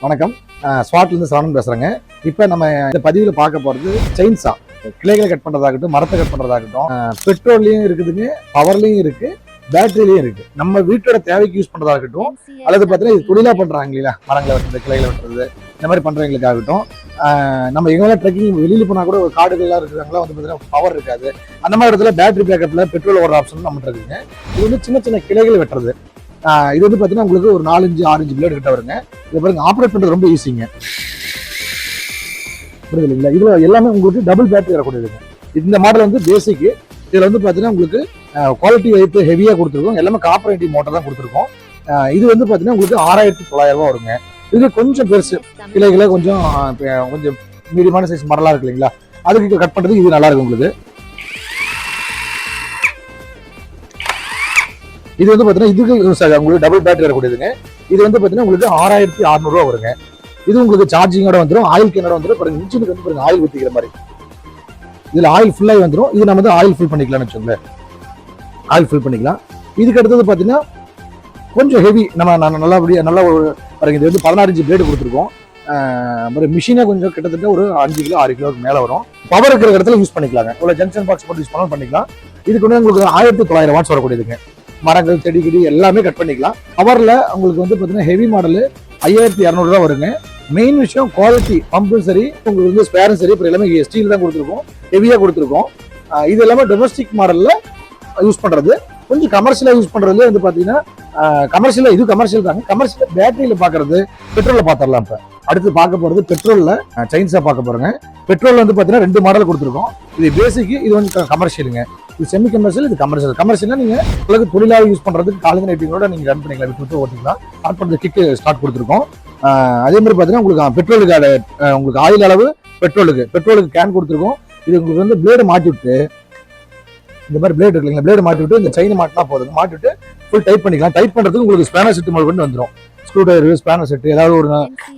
வணக்கம். ஸ்வாட்லேருந்து சரவணன் பேசுகிறேங்க. இப்போ நம்ம இந்த பதிவில் பார்க்க போகிறது செயின்ஸா, கிளைகளை கட் பண்ணுறதாகட்டும், மரத்தை கட் பண்ணுறதாகட்டும், பெட்ரோல்லையும் இருக்குதுங்க, பவர்லையும் இருக்குது, பேட்டரிலையும் இருக்குது. நம்ம வீட்டோட தேவைக்கு யூஸ் பண்ணுறதாகட்டும், அல்லது பார்த்தீங்கன்னா இது தொழிலாக பண்ணுறாங்க இல்லையா, மரங்களை வெட்டுறது, கிளைகளை வெட்டுறது, இந்த மாதிரி பண்ணுறவங்களுக்காகட்டும், நம்ம எங்கெல்லாம் ட்ரெக்கிங் வெளியில் போனால் கூட ஒரு காடுகள்லாம் இருக்கிறாங்களா வந்து பார்த்தீங்கன்னா பவர் இருக்காது. அந்த மாதிரி இடத்துல பேட்டரி பேக்கப்பில் பெட்ரோல் ஓடுற ஆப்ஷன் நம்மகிட்ட இருக்குங்க. இது வந்து சின்ன சின்ன கிளைகள் வெட்டுறது. இது வந்து பார்த்தீங்கன்னா உங்களுக்கு ஒரு 4-6 பிளேடு கிட்ட வருங்க. இதை பாருங்க, ஆப்ரேட் பண்ணுறது ரொம்ப ஈஸிங்க. புரியுது இல்லைங்களா? இதில் எல்லாமே உங்களுக்கு டபுள் பேட்டரி வரக்கூடியதுங்க. இந்த மாடல் வந்து பேசிக்கு. இதில் வந்து பார்த்தீங்கன்னா உங்களுக்கு குவாலிட்டி வைத்து ஹெவியாக கொடுத்துருக்கோம். எல்லாமே காப்பரேட்டிவ் மோட்டர் தான் கொடுத்துருக்கோம். இது வந்து பார்த்தீங்கன்னா உங்களுக்கு 6,900 வருங்க. இது கொஞ்சம் பெருசு, கிளைகளை கொஞ்சம் கொஞ்சம் மீடியமான சைஸ் மரலாம் இருக்கு இல்லைங்களா, அதுக்கு கட் பண்ணுறதுக்கு இது நல்லா இருக்கும் உங்களுக்கு. இது வந்து பார்த்தீங்கன்னா இதுக்கு உங்களுக்கு டபுள் பேட்டரி வரக்கூடியதுங்க. இது வந்து பார்த்தீங்கன்னா உங்களுக்கு 6,600 வருங்க. இது உங்களுக்கு சார்ஜிங்கோட வந்துடும், ஆயில் கேனோட வந்துடும். பாருங்க, இன்ஜினுக்கு வந்து பாருங்க ஆயில் ஊற்றிக்கிற மாதிரி. இதில் ஆயில் ஃபுல்லாகி வந்துடும். இது நம்ம வந்து ஆயில் ஃபில் பண்ணிக்கலாம்னு வச்சுக்கோங்களேன், ஆயில் ஃபில் பண்ணிக்கலாம். இதுக்கு அடுத்தது பார்த்தீங்கன்னா கொஞ்சம் ஹெவி, நம்ம நல்லா ஒரு பாருங்க, இது வந்து 16 பிளேடு கொடுத்துருக்கோம். மிஷினே கொஞ்சம் கிட்டத்தட்ட ஒரு 5 கிலோ 6 கிலோக்கு மேலே வரும். பவர் இருக்கிற இடத்துல யூஸ் பண்ணிக்கலாங்க. இவ்வளோ ஜங்ஷன் பாக்ஸ் போட்டு யூஸ் பண்ணாலும் பண்ணிக்கலாம். இதுக்கு வந்து உங்களுக்கு 1,900 வாட்ஸ் வரக்கூடியதுங்க. மரங்கள், செடி கிடி எல்லாமே கட் பண்ணிக்கலாம். பவர்ல உங்களுக்கு வந்து பார்த்தீங்கன்னா ஹெவி மாடலு 5,200 தான் வருங்க. மெயின் விஷயம் குவாலிட்டி, பம்பும் சரி, உங்களுக்கு வந்து ஸ்பேரும் சரி, இப்போ எல்லாமே ஸ்டீல் தான் கொடுத்துருக்கோம், ஹெவியாக கொடுத்துருக்கோம். இது எல்லாமே டொமஸ்டிக் மாடலில் யூஸ் பண்ணுறது. கொஞ்சம் கமர்ஷியலாக யூஸ் பண்ணுறது வந்து பார்த்தீங்கன்னா கமர்ஷியலாக, இது கமர்ஷியல் தாங்க. கமர்ஷியல் பேட்டரியில் பார்க்கறது, பெட்ரோலில் பார்த்துடலாம். இப்போ அடுத்து பார்க்க போகிறது பெட்ரோலில் செயின்ஸாக பார்க்க போகிறோங்க. பெட்ரோல் வந்து பார்த்தீங்கன்னா 2 மாடல் கொடுத்துருக்கோம். இது பேசிக்கு, இது வந்து கமர்ஷியலுங்க. இது செமி கமர்ஷியல், இது கமர்ஷியல். கமர்ஷியல்னா நீங்கள் உங்களுக்கு தொழிலாக யூஸ் பண்ணுறதுக்கு காலேஜ் நைட்டிங்களோட நீங்கள் ரன் பண்ணிக்கலாம், விட்டு ஓட்டிக்கலாம். ஸ்டார்ட் பண்ணுறது கிக்கு ஸ்டார்ட் கொடுத்துருக்கோம். அதே மாதிரி பார்த்தீங்கன்னா உங்களுக்கு பெட்ரோலுக்கு உங்களுக்கு ஆயில் அளவு, பெட்ரோலுக்கு கேன் கொடுத்துருக்கோம். இது உங்களுக்கு வந்து பிளேடு மாட்டி விட்டு, இந்த மாதிரி பிளேடு இருக்குல்லைங்களா, பிளேடு மாட்டி விட்டு இந்த செயின் மாட்டினா போதுங்க. மாட்டிவிட்டு ஃபுல் டைப் பண்ணிக்கலாம். டைப் பண்ணுறதுக்கு உங்களுக்கு ஸ்பேனர் செட்டு முதல் கொண்டு வந்துடும். ஸ்க்ரூ டிரைவர், ஸ்பேனர் செட்டு, ஏதாவது ஒரு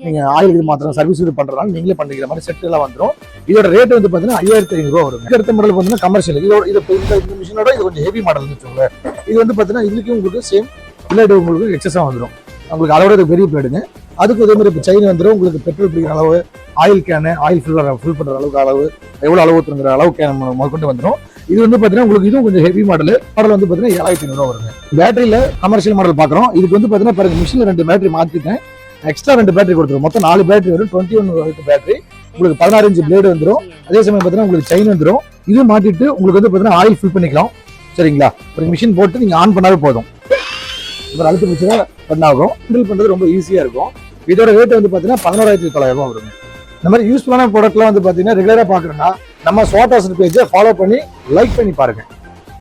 நீங்கள் ஆயில் இது மாத்திரம் சர்வீஸ் இது பண்ணுறதுனால நீங்களே பண்ணிக்கிற மாதிரி செட்டு எல்லாம் வந்துடும். இதோட ரேட் வந்து பார்த்தீங்கன்னா 5,500 வரும். அடுத்த மாடல் பார்த்தீங்கன்னா கமர்ஷியல். இந்த மிஷினோட இது கொஞ்சம் ஹெவி மாடல்னு வச்சுக்கோங்க. இது வந்து பார்த்தீங்கன்னா இதுக்கு உங்களுக்கு சேம் பிளேடு உங்களுக்கு எக்ஸஸாக வந்துடும். உங்களுக்கு அளவோட பெரிய பிளேடுங்க. அதுக்கு அதே மாதிரி இப்போ செயின் வந்துடும். உங்களுக்கு பெட்ரோல் பிடிக்கிற அளவு, ஆயில் கேனு, ஆயில் ஃபில் பண்ணுற அளவுக்கு அளவு, எவ்வளோ அளவு ஊற்றுங்கிற அளவு கேன் முதற்கொண்டு வந்துடும். இது வந்து பார்த்தீங்கன்னா உங்களுக்கு இதுவும் கொஞ்சம் ஹெவி மாடல் வந்து பார்த்தீங்கன்னா 7,500 வருங்க. பேட்டரியில் கமர்ஷியல் மாடல் பார்க்குறோம். இதுக்கு வந்து பார்த்தீங்கன்னா பாருங்க, மிஷினில் 2 பேட்டரி மாற்றிட்டேன், எக்ஸ்ட்ரா 2 பேட்டரி கொடுத்துரும். மொத்தம் 4 பேட்டரி வரும். 21 பேட்டரி உங்களுக்கு 16 பிளேடு வந்துடும். அதே சமயம் பார்த்தீங்கன்னா உங்களுக்கு செயின் வந்துடும். இது மாட்டிட்டு உங்களுக்கு வந்து பார்த்தீங்கன்னா ஆயில் ஃபில் பண்ணிக்கலாம். சரிங்களா? ஒரு மிஷின் போட்டு நீங்கள் ஆன் பண்ணாவே போதும். இப்போ அழுத்து மிஷினா ரன் ஆகும். ஹேண்டில் பண்ணுறது ரொம்ப ஈஸியாக இருக்கும். இதோட ரேட் வந்து பார்த்தீங்கன்னா 11,900 வருங்க. இந்த மாதிரி யூஸ்ஃபுல்லான ப்ராடக்ட்லாம் வந்து பார்த்தீங்கன்னா ரெகுலராக பார்க்குறேன்னா நம்ம ஸ்வாட் ஹவுஸ் பேஜை ஃபாலோ பண்ணி லைக் பண்ணி பாருங்க.